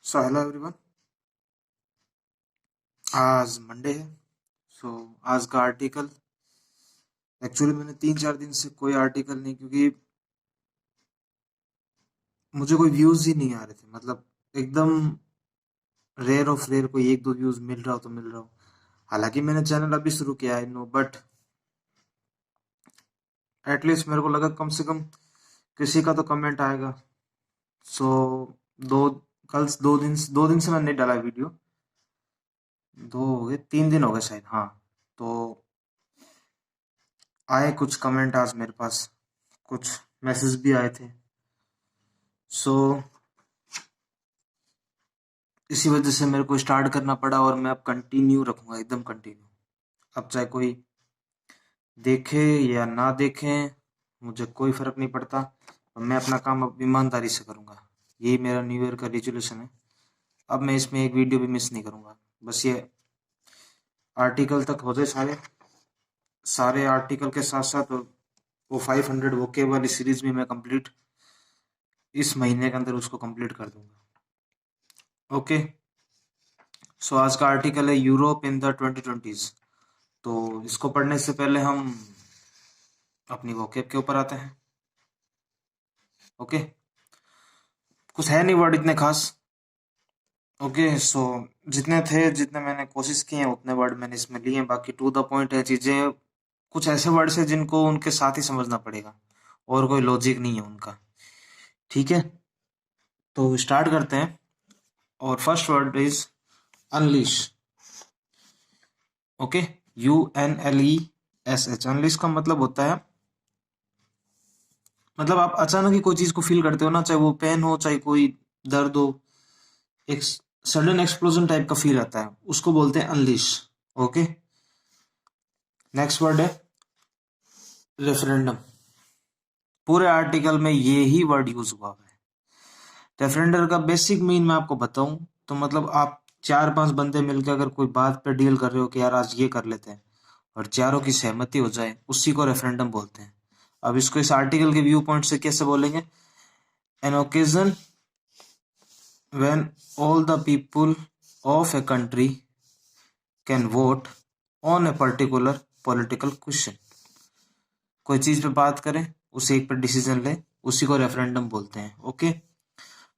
So hello everyone. आज Monday है। सो आज का आर्टिकल एक्चुअली मैंने 3-4 दिन से कोई आर्टिकल नहीं, क्योंकि मुझे कोई व्यूज ही नहीं आ रहे थे। मतलब एकदम रेयर ऑफ रेयर कोई एक दो व्यूज मिल रहा हो तो मिल रहा हो। हालांकि मैंने चैनल अभी शुरू किया है, नो, बट एटलीस्ट मेरे को लगा कम से कम किसी का तो कमेंट आएगा। सो दो कल 2 दिन से मैंने नहीं डाला वीडियो। 3 दिन हो गए शायद, हाँ। तो आए कुछ कमेंट आज मेरे पास, कुछ मैसेज भी आए थे। सो इसी वजह से मेरे को स्टार्ट करना पड़ा, और मैं अब कंटिन्यू रखूंगा, एकदम कंटिन्यू। अब चाहे कोई देखे या ना देखे, मुझे कोई फर्क नहीं पड़ता। और मैं अपना काम अब ईमानदारी से करूंगा। यही मेरा न्यू ईयर का रिजोल्यूशन है। अब मैं इसमें एक वीडियो भी मिस नहीं करूंगा। बस ये आर्टिकल तक हो जाए सारे सारे आर्टिकल के साथ साथ वो 500 वोकेब वाली सीरीज भी मैं कंप्लीट इस महीने के अंदर उसको कंप्लीट कर दूंगा। ओके। सो आज का आर्टिकल है यूरोप इन द 2020s। तो इसको पढ़ने से पहले हम अपनी वोकेब के ऊपर आते हैं। ओके। कुछ है नहीं वर्ड इतने खास। ओके। सो जितने मैंने कोशिश की है उतने वर्ड मैंने इसमें लिए हैं। बाकी टू द पॉइंट है चीजें। कुछ ऐसे वर्ड्स है जिनको उनके साथ ही समझना पड़ेगा, और कोई लॉजिक नहीं है उनका। ठीक है, तो स्टार्ट करते हैं। और first word is unleash. Okay. UNLESH। Unleash का मतलब होता है, मतलब आप अचानक ही कोई चीज को फील करते हो ना, चाहे वो पेन हो चाहे कोई दर्द हो, एक सडन एक्सप्लोजन टाइप का फील आता है, उसको बोलते हैं अनलीश। ओके। नेक्स्ट वर्ड है रेफरेंडम। पूरे आर्टिकल में ये ही वर्ड यूज हुआ है। रेफरेंडम का बेसिक मीन मैं आपको बताऊं तो मतलब आप 4-5 बंदे मिलकर अगर कोई बात पे डील कर रहे हो कि यार आज ये कर लेते हैं, और चारों की सहमति हो जाए, उसी को रेफरेंडम बोलते हैं। अब इसको इस आर्टिकल के व्यू पॉइंट से कैसे बोलेंगे? An occasion when all the people of a country can vote on a particular political question। कोई चीज पे बात करें, उसे एक पर डिसीजन ले, उसी को रेफरेंडम बोलते हैं। ओके।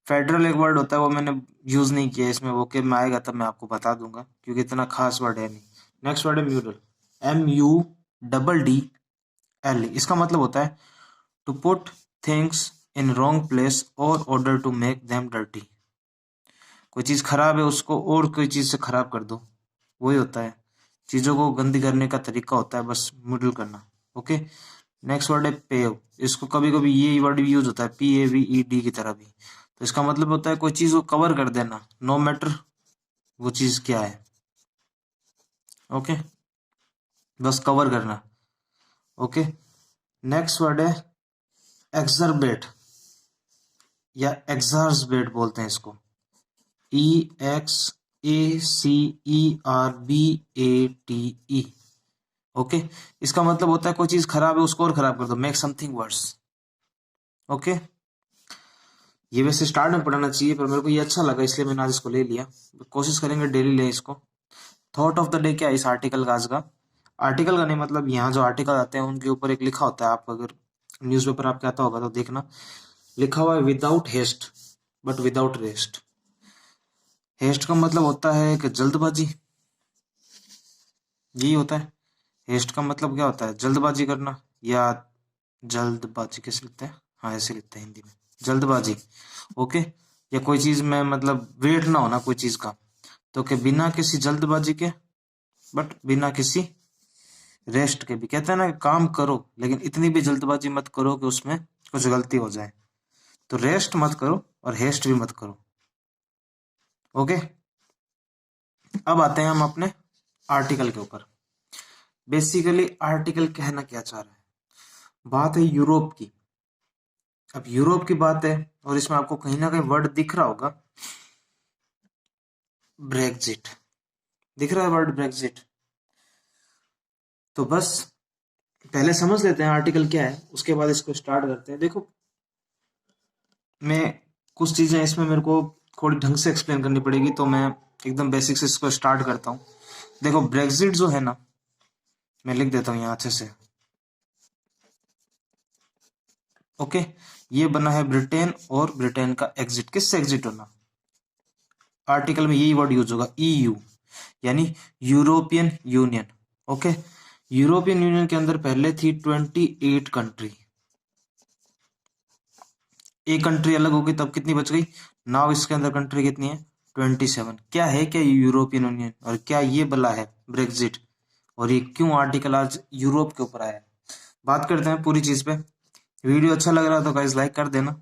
फेडरल एक वर्ड होता है, वो मैंने यूज नहीं किया इसमें, वो के में आएगा तब मैं आपको बता दूंगा, क्योंकि इतना खास वर्ड है नहीं। नेक्स्ट वर्ड है म्यूरल। MUDDL। इसका मतलब होता है to put things in wrong place और order to make them dirty. कोई चीज खराब है उसको और कोई चीज से खराब कर दो, वही होता है। चीजों को गंदी करने का तरीका होता है बस मिडल करना। ओके। नेक्स्ट वर्ड है पेव। इसको कभी कभी ये वर्ड भी यूज होता है PAVED की तरह भी। तो इसका मतलब होता है कोई चीज को कवर कर देना, नो मैटर वो चीज क्या है। ओके, बस कवर करना। ओके। नेक्स्ट वर्ड है एक्सरबेट, या एक्सार्बेट बोलते हैं इसको। EXACERBATE। ओके। इसका मतलब होता है कोई चीज खराब है उसको और खराब कर दो, मेक समथिंग वर्स। ओके। ये वैसे स्टार्ट में पढ़ाना चाहिए, पर मेरे को ये अच्छा लगा इसलिए मैंने आज इसको ले लिया। कोशिश करेंगे डेली लें इसको। थॉट ऑफ द डे क्या है इस आर्टिकल का आज का? आर्टिकल का नहीं, मतलब यहाँ जो आर्टिकल आते हैं उनके ऊपर एक लिखा होता है। आप अगर न्यूज़पेपर आपके आता होगा तो देखना, लिखा हुआ है without haste but without rest. Haste का मतलब होता है कि जल्दबाजी, यही होता है। हेस्ट का मतलब क्या होता है? जल्दबाजी करना, या जल्दबाजी कैसे लिखते हैं? हाँ, ऐसे लिखते हैं हिंदी में, जल्दबाजी। ओके। या कोई चीज में मतलब वेट ना होना कोई चीज का, तो कि बिना किसी जल्दबाजी के बट बिना किसी रेस्ट के भी। कहते हैं ना कि काम करो लेकिन इतनी भी जल्दबाजी मत करो कि उसमें कुछ गलती हो जाए। तो रेस्ट मत करो और हेस्ट भी मत करो। ओके। अब आते हैं हम अपने आर्टिकल के ऊपर। बेसिकली आर्टिकल कहना क्या चाह रहा है? बात है यूरोप की। अब यूरोप की बात है और इसमें आपको कहीं ना कहीं वर्ड दिख रहा होगा, ब्रेक्जिट। दिख रहा है वर्ड ब्रेक्जिट? तो बस पहले समझ लेते हैं आर्टिकल क्या है, उसके बाद इसको स्टार्ट करते हैं। देखो, मैं कुछ चीजें इसमें मेरे को थोड़ी ढंग से एक्सप्लेन करनी पड़ेगी, तो मैं एकदम बेसिक से इसको स्टार्ट करता हूँ। देखो ब्रेक्जिट जो है ना, मैं लिख देता हूँ यहाँ अच्छे से। ओके, ये बना है ब्रिटेन, और ब्रिटेन का एग्जिट, किससे एग्जिट होना, आर्टिकल में यही वर्ड यूज होगा, ईयू, यानी European union. Okay, European union के अंदर पहले थी 28 कंट्री, एक कंट्री अलग होगी तब कितनी बच गई, नाउ इसके अंदर कंट्री कितनी है, 27। क्या है, क्या यूरोपियन यूनियन, और क्या ये बला है ब्रेक्जिट, और ये क्यों आर्टिकल आज यूरोप के ऊपर आया है। बात करते हैं पूरी चीज पे। वीडियो अच्छा लग रहा तो गाइस लाइक कर देना,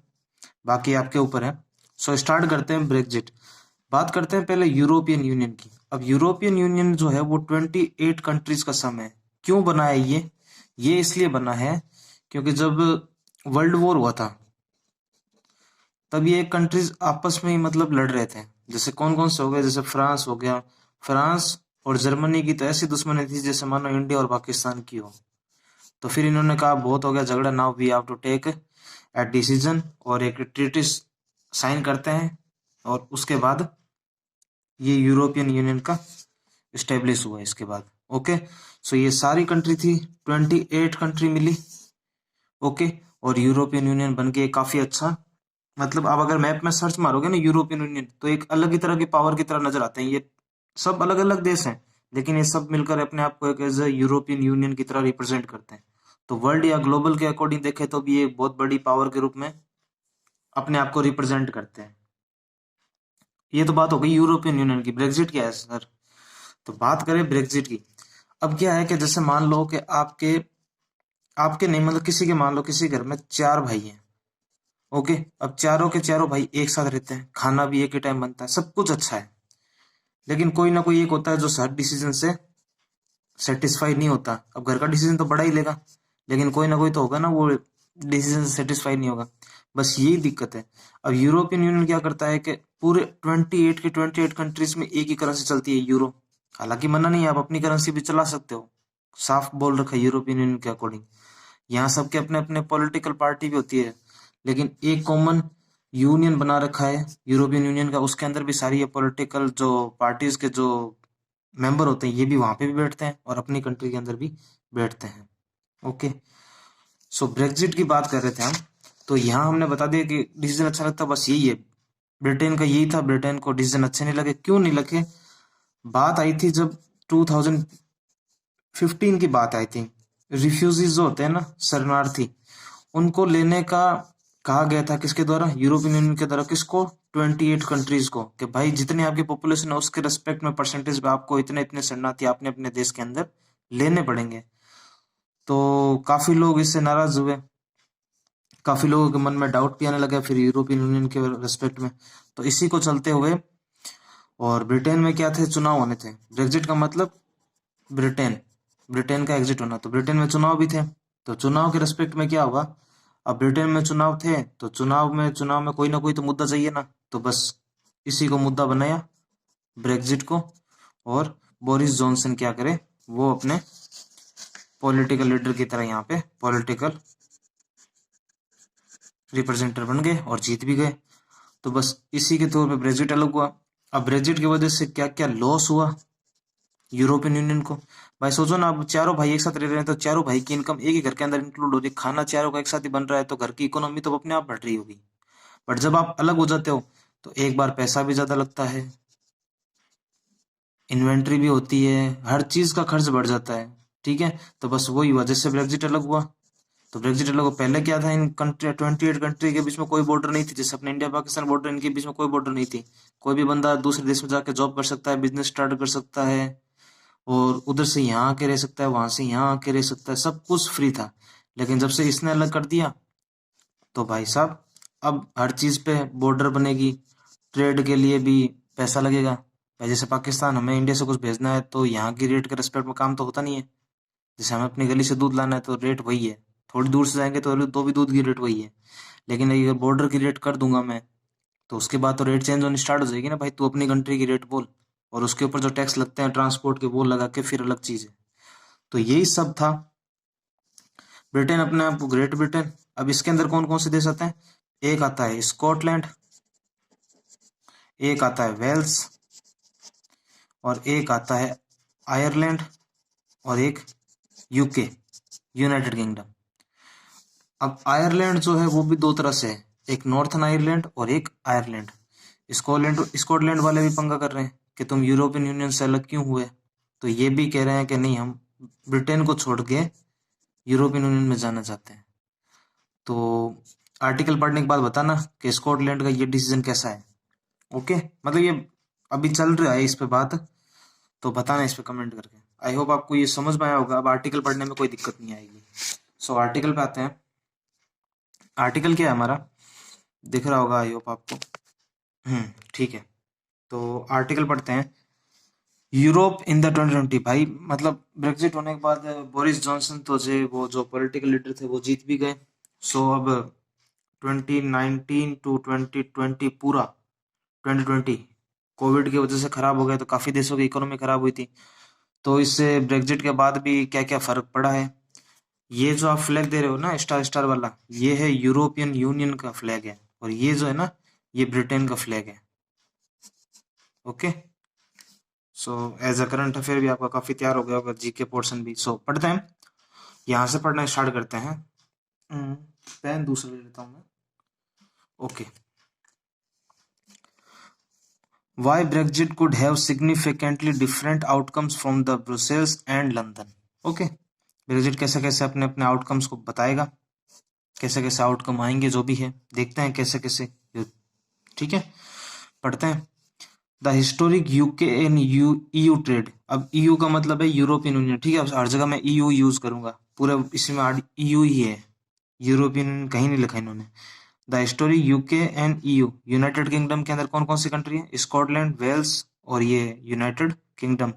बाकी आपके ऊपर है। सो स्टार्ट करते हैं ब्रेक्जिट। बात करते हैं पहले यूरोपियन यूनियन की। अब यूरोपियन यूनियन जो है वो 28 कंट्रीज का सम है। क्यों बना है ये इसलिए बना है क्योंकि जब वर्ल्ड वॉर हुआ था तब ये कंट्रीज आपस में ही मतलब लड़ रहे थे। जैसे कौन कौन से हो गए, जैसे फ्रांस हो गया, फ्रांस और जर्मनी की तो ऐसी दुश्मनी थी जैसे मानो इंडिया और पाकिस्तान की हो। तो फिर इन्होंने कहा बहुत हो गया झगड़ा, now we have to take a decision, और एक ट्रीटी साइन करते हैं, और उसके बाद ये यूरोपियन यूनियन का स्टेब्लिश हुआ इसके बाद। ओके, सो ये सारी कंट्री थी, 28 कंट्री मिली। ओके, और यूरोपियन यूनियन बन के काफी अच्छा, मतलब आप अगर मैप में सर्च मारोगे ना यूरोपियन यूनियन, तो एक अलग ही तरह की पावर की तरह नजर आते हैं। ये सब अलग अलग देश हैं, लेकिन ये सब मिलकर अपने आप को एक एज यूरोपियन यूनियन की तरह रिप्रेजेंट करते हैं। तो वर्ल्ड या ग्लोबल के अकॉर्डिंग देखें तो भी ये बहुत बड़ी पावर के रूप में अपने आप को रिप्रेजेंट करते हैं। ये तो बात हो गई यूरोपियन यूनियन की। ब्रेक्जिट क्या है सर, तो बात करें ब्रेक्जिट की। अब क्या है कि जैसे मान लो कि आपके आपके नहीं, मतलब किसी के, मान लो किसी घर में 4 भाई हैं। ओके, अब चारों के चारों भाई एक साथ रहते हैं, खाना भी एक ही टाइम बनता है, सब कुछ अच्छा है, लेकिन कोई ना कोई एक होता है जो हर डिसीजन से सेटिस्फाई नहीं होता। अब घर का डिसीजन तो बड़ा ही लेगा, लेकिन कोई ना कोई तो होगा ना वो डिसीजन से सेटिस्फाई नहीं होगा। बस यही दिक्कत है। अब यूरोपियन यूनियन क्या करता है कि पूरे 28 के 28 कंट्रीज में एक ही करेंसी चलती है, यूरो। हालांकि मना नहीं है, आप अपनी करेंसी भी चला सकते हो, साफ बोल रखा है यूरोपियन यूनियन के अकॉर्डिंग। यहाँ सबके अपने अपने पॉलिटिकल पार्टी भी होती है, लेकिन एक कॉमन यूनियन बना रखा है यूरोपियन यूनियन का। उसके अंदर भी सारी ये पॉलिटिकल जो पार्टीज के जो मेंबर होते हैं ये भी वहां पे भी बैठते हैं, और अपनी कंट्री के अंदर भी बैठते हैं। ओके, सो ब्रेक्जिट की बात कर रहे थे हम, तो यहाँ हमने बता दिया कि डिसीजन अच्छा लगता, बस यही है, ब्रिटेन का यही था। ब्रिटेन को डिसीजन अच्छे नहीं लगे, क्यों नहीं लगे, बात आई थी जब 2015 की बात आई थी। रिफ्यूजीज जो होते हैं ना, शरणार्थी, उनको लेने का कहा गया था किसके द्वारा, यूरोपियन यूनियन के द्वारा। किसको, 28 कंट्रीज को, कि भाई जितनी आपकी पॉपुलेशन है उसके रेस्पेक्ट में परसेंटेज पे आपको इतने इतने शरणार्थी आपने अपने देश के अंदर लेने पड़ेंगे। तो काफी लोग इससे नाराज हुए, काफी लोगों के मन में डाउट भी आने लगा फिर यूरोपियन यूनियन के रेस्पेक्ट में। तो इसी को चलते हुए, और ब्रिटेन में क्या थे, चुनाव होने थे। ब्रेक्जिट का मतलब ब्रिटेन, ब्रिटेन का एग्जिट होना, तो ब्रिटेन में चुनाव भी थे। तो चुनाव के रेस्पेक्ट में क्या हुआ, अब ब्रिटेन में चुनाव थे तो चुनाव में कोई ना कोई तो मुद्दा चाहिए ना, तो बस इसी को मुद्दा बनाया ब्रेक्जिट को। और बोरिस जॉनसन क्या करे, वो अपने पॉलिटिकल लीडर की तरह यहाँ पे पॉलिटिकल रिप्रेजेंटेटिव बन गए और जीत भी गए। तो बस इसी के तौर पे ब्रेक्जिट अलग हुआ। अब ब्रेक्जिट की वजह से क्या क्या लॉस हुआ यूरोपियन यूनियन को। भाई सोचो ना, अब चारों भाई एक साथ रह रहे हैं तो चारों भाई की इनकम एक ही घर के अंदर इंक्लूड हो रही है, खाना चारों का एक साथ ही बन रहा है, तो घर की इकोनॉमी तो अपने आप बढ़ रही होगी। बट जब आप अलग हो जाते हो तो एक बार पैसा भी ज्यादा लगता है, इन्वेंट्री भी होती है, हर चीज का खर्च बढ़ जाता है। ठीक है, तो बस वही हुआ जिससे ब्रेक्जिट अलग हुआ। तो ब्रेक्जिट अलग हुआ, पहले क्या था, इन कंट्री 28 कंट्री के बीच में कोई बॉर्डर नहीं थी, जैसे अपने इंडिया पाकिस्तान बॉर्डर, इनके बीच में कोई बॉर्डर नहीं थी। कोई भी बंदा दूसरे देश में जाके जॉब कर सकता है, बिजनेस स्टार्ट कर सकता है, और उधर से यहाँ आके रह सकता है, वहां से यहाँ आके रह सकता है, सब कुछ फ्री था। लेकिन जब से इसने अलग कर दिया तो भाई साहब अब हर चीज पे बॉर्डर बनेगी, ट्रेड के लिए भी पैसा लगेगा। भाई जैसे पाकिस्तान, हमें इंडिया से कुछ भेजना है तो यहाँ की रेट के रेस्पेक्ट में काम तो होता नहीं है। जैसे हमें अपनी गली से दूध लाना है तो रेट वही है, थोड़ी दूर से जाएंगे तो भी दूध की रेट वही है। लेकिन अगर बॉर्डर की रेट कर दूंगा मैं, तो उसके बाद तो रेट चेंज होनी स्टार्ट हो जाएगी ना भाई, तू अपनी कंट्री की रेट बोल, और उसके ऊपर जो टैक्स लगते हैं ट्रांसपोर्ट के वो लगा के फिर अलग चीज है। तो यही सब था। ब्रिटेन अपने आप को ग्रेट ब्रिटेन। अब इसके अंदर कौन कौन से देश आते हैं, एक आता है स्कॉटलैंड, एक आता है वेल्स, और एक आता है आयरलैंड, और एक यूके, यूनाइटेड किंगडम। अब आयरलैंड जो है वो भी दो तरह से है, एक नॉर्थन आयरलैंड और एक आयरलैंड। स्कॉटलैंड वाले भी पंगा कर रहे हैं कि तुम यूरोपियन यूनियन से अलग क्यों हुए, तो ये भी कह रहे हैं कि नहीं, हम ब्रिटेन को छोड़ के यूरोपियन यूनियन में जाना चाहते हैं। तो आर्टिकल पढ़ने के बाद बताना कि स्कॉटलैंड का ये डिसीजन कैसा है। ओके, मतलब ये अभी चल रहा है इस पे बात, तो बताना इस पे कमेंट करके। आई होप आपको ये समझ में आया होगा। अब आर्टिकल पढ़ने में कोई दिक्कत नहीं आएगी। सो आर्टिकल पे आते हैं। आर्टिकल क्या है हमारा, दिख रहा होगा आई होप आपको। ठीक है, तो आर्टिकल पढ़ते हैं। यूरोप इन द 2020, भाई मतलब ब्रेक्जिट होने के बाद बोरिस जॉनसन तो वो जो पॉलिटिकल लीडर थे वो जीत भी गए। सो अब 2019 टू 2020 पूरा 2020 कोविड की वजह से खराब हो गया, तो काफी देशों की इकोनॉमी खराब हुई थी। तो इससे ब्रेक्जिट के बाद भी क्या क्या फर्क पड़ा है। ये जो आप फ्लैग दे रहे हो ना, स्टार स्टार वाला, ये है यूरोपियन यूनियन का फ्लैग है, और ये जो है ना, ये ब्रिटेन का फ्लैग है। Okay, so as a current affair भी आपका काफी तैयार हो गया होगा, जीके पोर्शन भी। सो पढ़ते हैं, यहाँ से पढ़ना स्टार्ट करते हैं। पेन दूसरा ले लेता हूँ मैं। Okay, Why Brexit could have significantly different outcomes from the Brussels and London. Okay, Brexit कैसे कैसे अपने अपने आउटकम्स को बताएगा, कैसे कैसे आउटकम आएंगे, जो भी है देखते हैं कैसे कैसे। ठीक है, पढ़ते हैं। The historic UK and EU trade. अब ईयू का मतलब है यूरोपियन यूनियन, ठीक है, हर जगह मैं ईयू यूज करूंगा, पूरा इसमें ईयू ही है, यूरोपियन यूनियन कहीं नहीं लिखा इन्होंने। The historic UK and EU, United kingdom के अंदर कौन कौन सी कंट्री है, स्कॉटलैंड, वेल्स और ये यूनाइटेड किंगडम।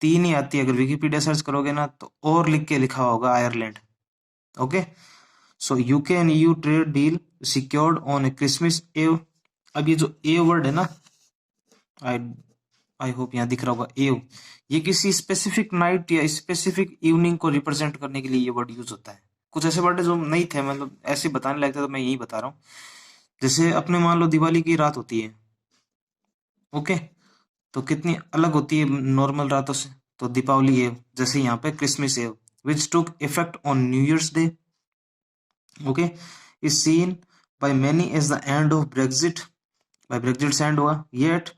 तीन ही आती है, अगर विकिपीडिया सर्च करोगे ना तो और लिख के लिखा होगा Ireland. Okay, so UK and EU trade deal secured on A Christmas एव। अब ये जो ए वर्ड है ना, आई आई होप यहाँ दिख रहा होगा एव, ये किसी स्पेसिफिक नाइट या स्पेसिफिक इवनिंग को रिप्रेजेंट करने के लिए ये वर्ड यूज होता है। कुछ ऐसे वर्ड जो नहीं थे, मतलब ऐसे बताने लायक थे, तो मैं यही बता रहा हूँ। जैसे अपने मान लो दिवाली की रात होती है, ओके, तो कितनी अलग होती है नॉर्मल रातों से, तो दीपावली एव, जैसे यहाँ पे Christmas eve which took effect on new year's day, okay, is seen by many as the end of Brexit, by Brexit से एंड हुआ। Yet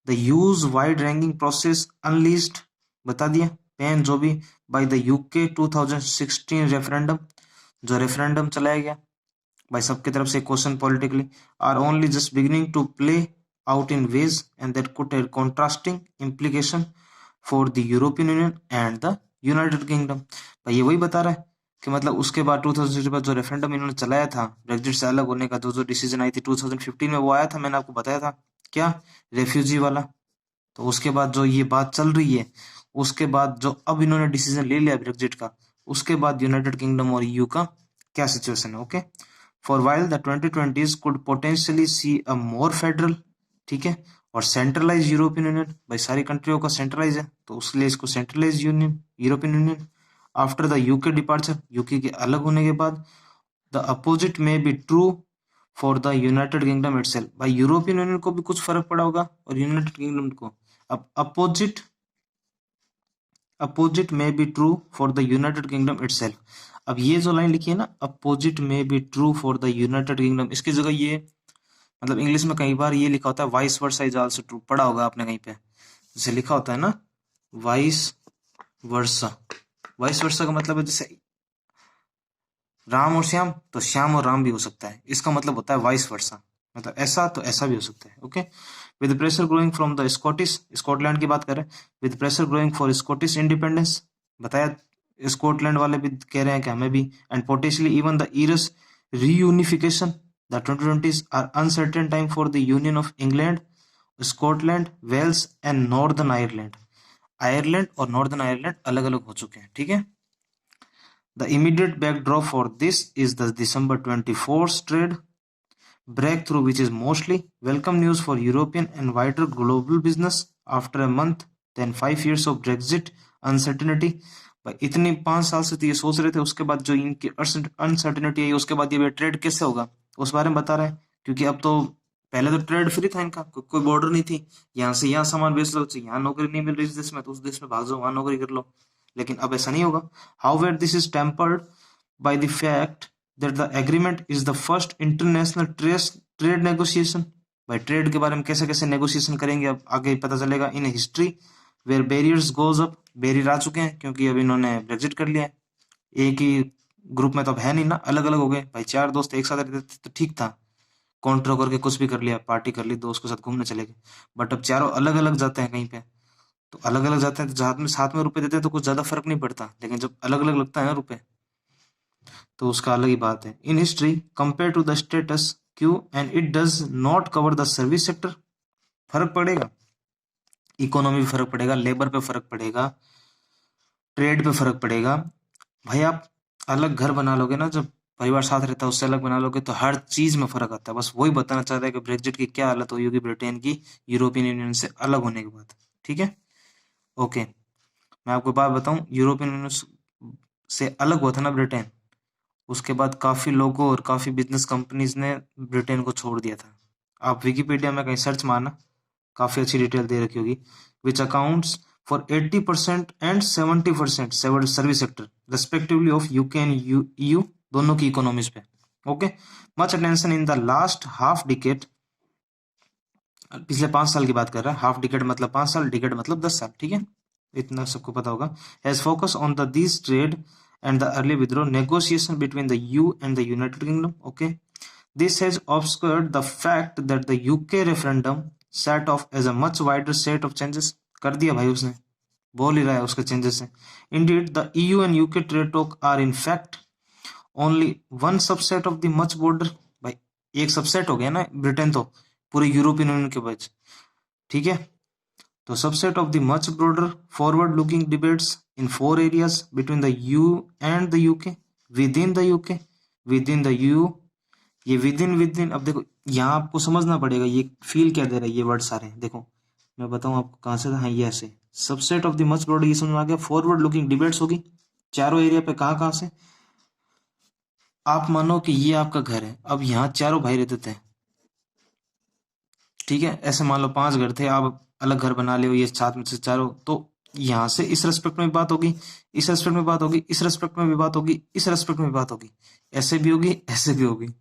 the use wide ranking process unleashed, बता दिया। पेन जो भी बाय द यूके 2016 रेफरेंडम, जो referendum चलाया गया by सबकी तरफ से question politically, are only just beginning to play out in ways and that could have contrasting implication for the European Union and the United Kingdom। भाई ये वही बता रहा है कि मतलब उसके बाद 2000 बाद जो रेफरेंडम इन्होंने चलाया था ब्रेक्जिट से अलग होने का, जो जो डिसीजन आई थी 2015 में, वो आया था, मैंने आपको बताया था क्या, रेफ्यूजी वाला। तो उसके बाद जो ये बात चल रही है, उसके बाद जो अब इन्होंने डिसीजन ले लिया ब्रेक्जिट का, उसके बाद यूनाइटेड किंगडम और ईयू का क्या सिचुएशन है। Okay, for while the 2020s could potentially see a more federal, ठीक है, और सेंट्रलाइज यूरोपियन यूनियन, भाई सारी कंट्रियों का सेंट्रलाइज है, तो उसलिए इसको centralise union, European Union. After the UK departure, UK के अलग होने के बाद, द अपोजिट में be true for the United Kingdom itself, भाई यूरोपियन यूनियन को भी कुछ फर्क पड़ा होगा और यूनाइटेड किंगडम को। अब अपोजिट अपोजिट में be true for the United Kingdom itself. अब ये जो लाइन लिखी है ना, अपोजिट में be true for the United kingdom, इसकी जगह ये, मतलब इंग्लिश में कई बार ये लिखा होता है vice versa is also true, पढ़ा होगा आपने कहीं पे, जैसे लिखा होता है ना वाइस वर्सा। वाइस वर्सा का मतलब है जैसे राम और श्याम, तो श्याम और राम भी हो सकता है, इसका मतलब होता है वाइस वर्सा, मतलब ऐसा तो ऐसा भी हो सकता है। Okay, with pressure growing from the Scottish, Scotland की बात करें, with pressure growing for Scottish independence, बताया स्कॉटलैंड वाले भी कह रहे हैं कि हमें भी, and potentially even the Irish reunification, the 2020s are uncertain time for the union of England, Scotland, Wales and Northern Ireland. Ireland और नॉर्दर्न आयरलैंड अलग अलग हो चुके हैं, ठीक है। The immediate backdrop for this is the December 24th trade breakthrough, which is mostly welcome news for European and wider global business after a month then 5 years of Brexit uncertainty। भाई इतनी 5 साल से तो ये सोच रहे थे, उसके बाद जो इनकी अनसर्टेनिटी आई, उसके बाद ये ट्रेड कैसे होगा उस बारे में बता रहे हैं, क्योंकि अब तो पहले तो ट्रेड फ्री था इनका, कोई बॉर्डर नहीं थी, यहाँ से यहाँ सामान बेच लो, यहाँ नौकरी नहीं मिल रही इस देश में तो उस देश में भाग जाओ, वहां नौकरी कर लो। लेकिन अब ऐसा नहीं होगा। However this is tempered by the fact that the agreement is the first international trade negotiation. भाई ट्रेड के बारे में कैसे कैसे नेगोशिएशन करेंगे अब आगे पता चलेगा। In history where barriers goes up, barrier आ चुके हैं क्योंकि अब इन्होंने ब्रेग्जिट कर लिया है। एक ही ग्रुप में तो अब है नहीं ना, अलग अलग हो गए। भाई चार दोस्त एक साथ रहते थे तो ठीक था, कॉन्ट्रो करके कुछ भी कर लिया, पार्टी कर ली, दोस्त के साथ घूमने चले गए। बट अब चारों अलग अलग जाते हैं कहीं पे, तो अलग अलग जाते हैं तो साथ में रुपए देते हैं तो कुछ ज्यादा फर्क नहीं पड़ता, लेकिन जब अलग अलग लगता है ना रुपए तो उसका अलग ही बात है। In history compare to the status quo and it does not cover the service sector. फर्क पड़ेगा, इकोनॉमी पे फर्क पड़ेगा, लेबर पे फर्क पड़ेगा, ट्रेड पे फर्क पड़ेगा। भाई आप अलग घर बना लोगे ना, जब परिवार साथ रहता है उससे अलग बना लोगे तो हर चीज में फर्क आता है। बस वही बताना चाहता है कि ब्रेग्जिट की क्या हालत हुई होगी ब्रिटेन की यूरोपियन यूनियन से अलग होने के बाद। ठीक है, ओके। मैं आपको बात बताऊं, यूरोपियन यूनियन से अलग हुआ था ना ब्रिटेन, उसके बाद काफी लोगों और काफी बिजनेस कंपनीज ने ब्रिटेन को छोड़ दिया था। आप विकिपीडिया में कहीं सर्च मारना, काफी अच्छी डिटेल दे रखी होगी। Which accounts for 80% and 70% service sector respectively of UK and EU, दोनों की इकोनॉमीज पे। Okay, much attention in the last half decade, पिछले 5 साल की बात कर रहा है। हाफ डिकेड मतलब 5 साल, डिकेड मतलब 10 साल। ठीक है, इतना सबको पता होगा। Has focus on the this trade and the early withdraw negotiation between the you and the United kingdom. Okay, this has obscured the fact that the UK referendum set off as a much wider set of changes। कर दिया भाई उसने, बोल ही रहा है उसके changes है। Indeed, the EU and UK trade talk are in fact only one subset of the much border। भाई एक सबसेट हो गया ना ब्रिटेन तो पूरे यूरोपियन यूनियन के बीच। ठीक है, तो subset of the much broader forward looking debates in 4 areas between the you and the UK, with in the UK, with in the you. ये विद इन अब देखो यहाँ आपको समझना पड़ेगा ये फील क्या दे रहा है, ये वर्ड सारे देखो मैं बताऊं आपको कहाँ से। हाँ, ये ऐसे subset of the much broad, ये समझ में आ गया। फॉरवर्ड लुकिंग डिबेट्स होगी चारों एरिया पे, कहाँ कहाँ से। आप मानो कि ये आपका घर है, अब यहाँ चारों भाई रहते थे। ठीक है, ऐसे मान लो 5 घर थे, आप अलग घर बना ले, ये साथ में से चारों, तो यहाँ से इस रेस्पेक्ट में बात होगी, इस रेस्पेक्ट में बात होगी, इस रेस्पेक्ट में भी बात होगी, इस रेस्पेक्ट में भी बात होगी, ऐसे भी होगी, ऐसे भी होगी।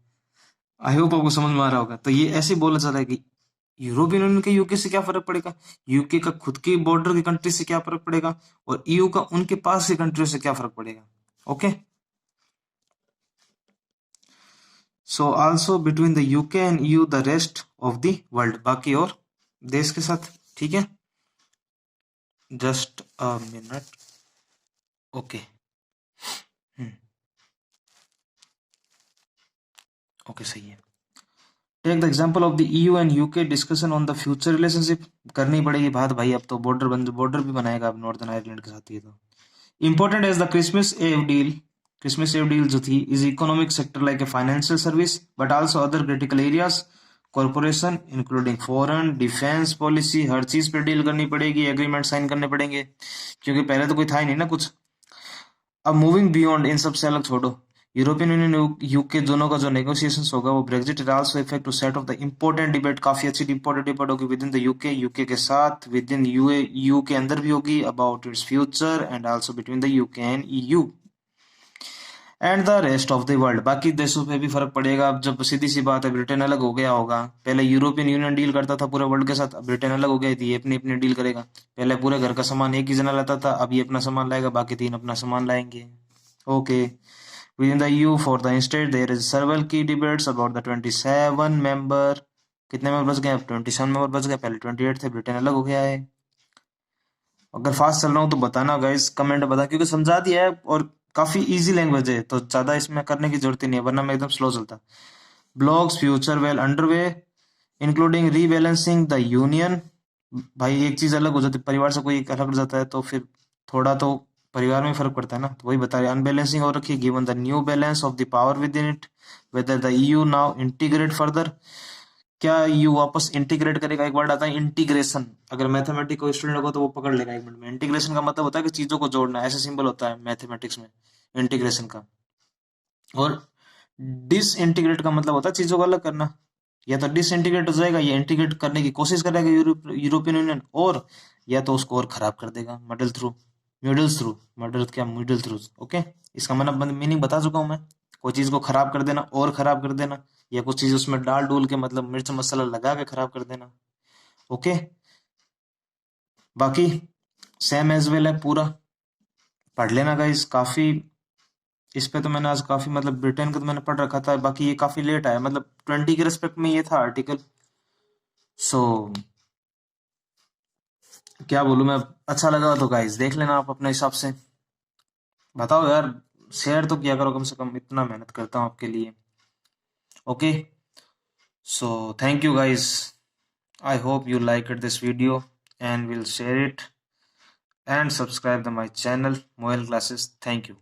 आई होप आपको समझ में आ रहा होगा। तो ये ऐसे बोला जा रहा है कि यूरोपियन यूनियन के यूके से क्या फर्क पड़ेगा, यूके का खुद की बॉर्डर की कंट्री से क्या फर्क पड़ेगा, और ईयू का उनके पास की कंट्री से क्या फर्क पड़ेगा। Okay, so also between the UK and EU the rest of the world, बाकी और देश के साथ। ठीक है, just a minute. Okay, okay सही है। Take the example of the EU and UK discussion on the future relationship. करनी पड़ेगी बात भाई, अब तो बॉर्डर भी बनाएगा अब नॉर्दर्न आयरलैंड के साथ। ये तो important as the Christmas Eve deal जो थी is economic sector like a financial service but also other critical areas, corporation including foreign defence policy, हर चीज पे डील करनी पड़ेगी, एग्रीमेंट साइन करने पड़ेंगे, क्योंकि पहले तो कोई था ही नहीं ना कुछ। अब मूविंग बियॉन्ड इन सबसे अलग छोड़ो, यूरोपियन यूनियन यूके दोनों का जो नेगोशिएशंस होगा वो Brexit it also effect to set of the important debate, काफी अच्छी इंपॉर्टेंट डिबेट होगी within the UK, UK के साथ, विद इन यू के अंदर भी होगी about its future and also between the UK and EU and the rest of the world. बाकी देशों पे भी फर्क पड़ेगा। अब जब सीधी सी बात है ब्रिटेन अलग हो गया होगा, पहले यूरोपियन यूनियन डील करता था पूरे वर्ल्ड के साथ, अब ब्रिटेन अलग हो गई थी, ये अपनी अपनी डील करेगा। पहले पूरे घर का सामान एक ही जना लाता था, अब ये अपना सामान लाएगा, बाकी 3 अपना सामान लाएंगे। Okay, within the EU for the instead there is several key debates about the 27 member, कितने मेंबर बच गए, अब 27 मेंबर बच गए, पहले 28 थे, ब्रिटेन अलग हो गया है। अगर फास्ट चल रहा हूँ तो बताना गाइस, कमेंट बता, क्योंकि समझा दिया है और काफी इजी लैंग्वेज है तो ज्यादा इसमें करने की जरूरत ही नहीं है, वरना मैं एकदम स्लो चलता। Blogs future well underway including rebalancing the union. भाई एक चीज अलग हो जाती है, परिवार से कोई अलग हो जाता है तो फिर थोड़ा तो परिवार में फर्क पड़ता है ना, तो वही बता रहे अनबैलेंसिंग हो रखी है, given the new balance of the power with in it, whether the EU now integrate further. क्या ईयू वापस इंटीग्रेट करेगा, एक वर्ड आता है इंटीग्रेशन, अगर मैथमेटिक्स को स्टूडेंट होगा तो वो पकड़ लेगा 1 मिनट में। इंटीग्रेशन का मतलब होता है कि चीजों को जोड़ना, ऐसे सिंबल होता है मैथमेटिक्स में इंटीग्रेशन का। और डिस इंटीग्रेट का मतलब होता है चीजों को अलग करना, या तो डिसइंटीग्रेट हो जाएगा या इंटीग्रेट करने की कोशिश करेगा यूरोपियन यूनियन, और या तो उसको और खराब कर देगा मिडल थ्रू। ओके, इसका मीनिंग बता चुका हूं मैं। कोई चीज को खराब कर देना और खराब कर देना, या कुछ चीज उसमें डाल डूल के मतलब मिर्च मसाला लगा के खराब कर देना। ओके, बाकी सेम एज वेल है, पूरा पढ़ लेना गाइस। काफी इस पे तो मैंने आज काफी मतलब ब्रिटेन का तो मैंने पढ़ रखा था, बाकी ये काफी लेट आया, मतलब 20 के रिस्पेक्ट में ये था आर्टिकल। सो क्या बोलूं मैं, अच्छा लगा तो गाइस देख लेना आप अपने हिसाब से। बताओ यार, शेयर तो किया करो कम से कम, इतना मेहनत करता हूँ आपके लिए। Okay, so thank you guys, I hope you liked this video and will share it and subscribe to my channel Moel Classes. Thank you.